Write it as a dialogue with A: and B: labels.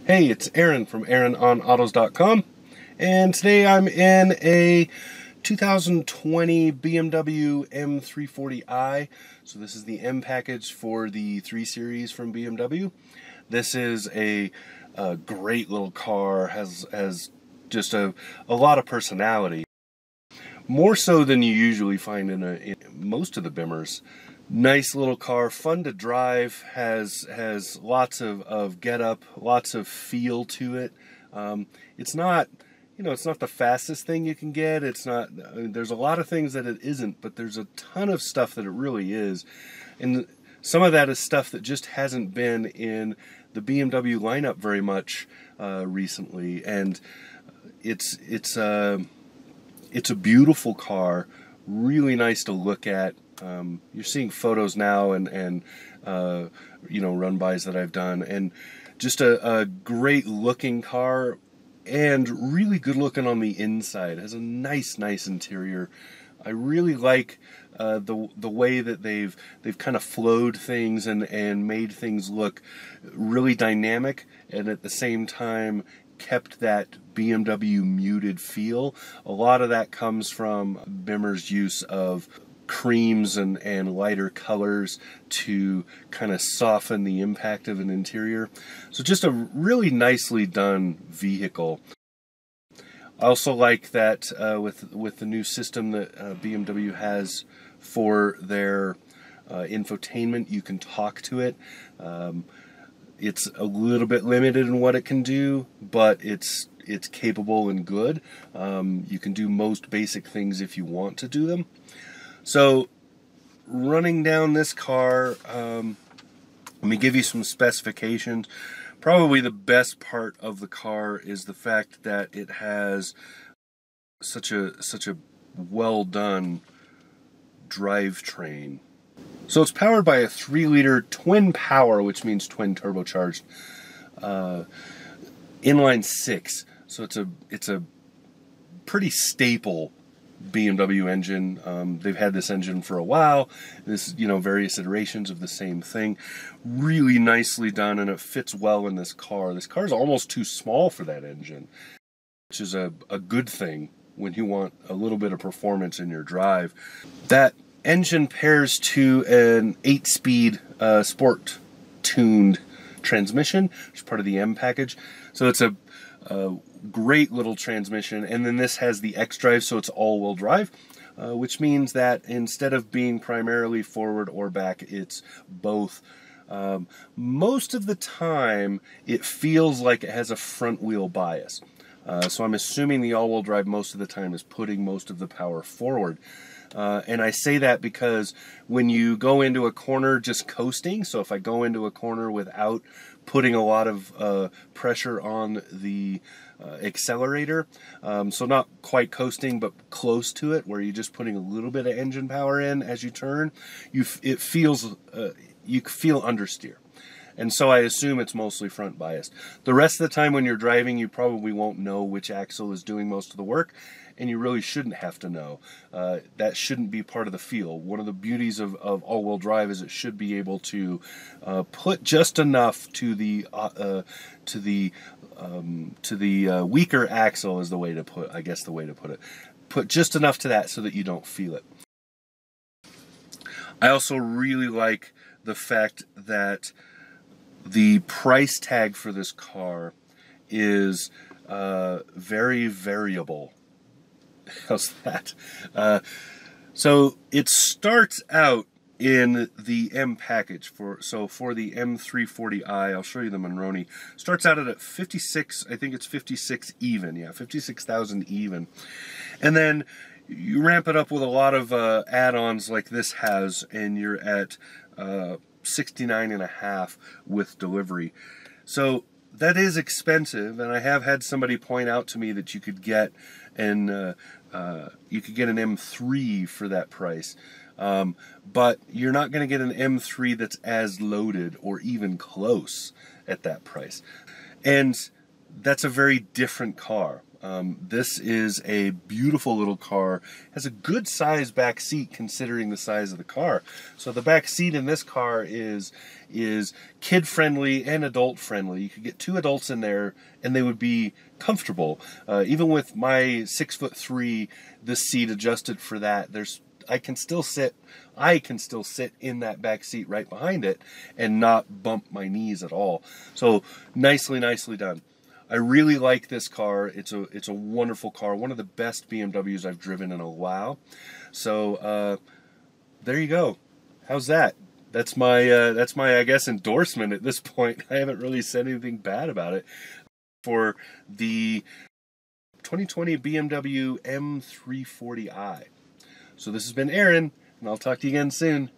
A: Hey, it's Aaron from AaronOnAutos.com, and today I'm in a 2020 BMW M340i. So this is the M package for the 3 Series from BMW. This is a great little car, has just a lot of personality. More so than you usually find in most of the Bimmers. Nice little car, fun to drive, has lots of get up, lots of feel to it. It's not, it's not the fastest thing you can get. It's not, there's a lot of things that it isn't, but there's a ton of stuff that it really is. And some of that is stuff that just hasn't been in the BMW lineup very much recently. And it's a beautiful car, really nice to look at. You're seeing photos now and run-bys that I've done, and just a great looking car and really good looking on the inside. It has a nice interior. I really like the way that they've kind of flowed things and made things look really dynamic, and at the same time kept that BMW muted feel. A lot of that comes from Bimmers' use of creams and lighter colors to kind of soften the impact of an interior. So just a really nicely done vehicle. I also like that with the new system that BMW has for their infotainment, you can talk to it. It's a little bit limited in what it can do, but it's capable and good. You can do most basic things if you want to do them. So, running down this car, let me give you some specifications. Probably the best part of the car is the fact that it has such a well done drivetrain. So it's powered by a 3-liter twin power, which means twin turbocharged inline 6. So it's a pretty staple BMW engine. They've had this engine for a while. This, various iterations of the same thing. Really nicely done, and it fits well in this car. This car is almost too small for that engine, which is a good thing when you want a little bit of performance in your drive. That engine pairs to an 8-speed sport-tuned transmission, which is part of the M package. So it's a great little transmission, and then this has the X-Drive, so it's all-wheel drive, which means that instead of being primarily forward or back, it's both. Most of the time, it feels like it has a front-wheel bias. So I'm assuming the all-wheel drive most of the time is putting most of the power forward. And I say that because when you go into a corner just coasting, so if I go into a corner without putting a lot of pressure on the accelerator, so not quite coasting but close to it, where you're just putting a little bit of engine power in as you turn, you feel understeer. And so I assume it's mostly front biased. The rest of the time when you're driving, you probably won't know which axle is doing most of the work, and you really shouldn't have to know. That shouldn't be part of the feel. One of the beauties of all-wheel drive is it should be able to put just enough to the weaker axle, is the way to put, I guess the way to put it. Put just enough to that so that you don't feel it. I also really like the fact that the price tag for this car is very variable. How's that? So it starts out in the M package for the M340i. I'll show you the Monroney. Starts out at 56. I think it's 56 even. Yeah, 56,000 even, and then you ramp it up with a lot of add-ons like this has, and you're at 69.5 with delivery. So that is expensive, and I have had somebody point out to me that you could get an M3 for that price, but you're not going to get an M3 that's as loaded or even close at that price. And that's a very different car. This is a beautiful little car. Has a good size back seat considering the size of the car. So the back seat in this car is kid friendly and adult friendly. You could get 2 adults in there and they would be comfortable. Even with my 6'3", this seat adjusted for that. I can still sit in that back seat right behind it and not bump my knees at all. So nicely done. I really like this car. It's a wonderful car. One of the best BMWs I've driven in a while. So there you go. How's that? That's my I guess endorsement at this point. I haven't really said anything bad about it. For the 2020 BMW M340i. So this has been Aaron, and I'll talk to you again soon.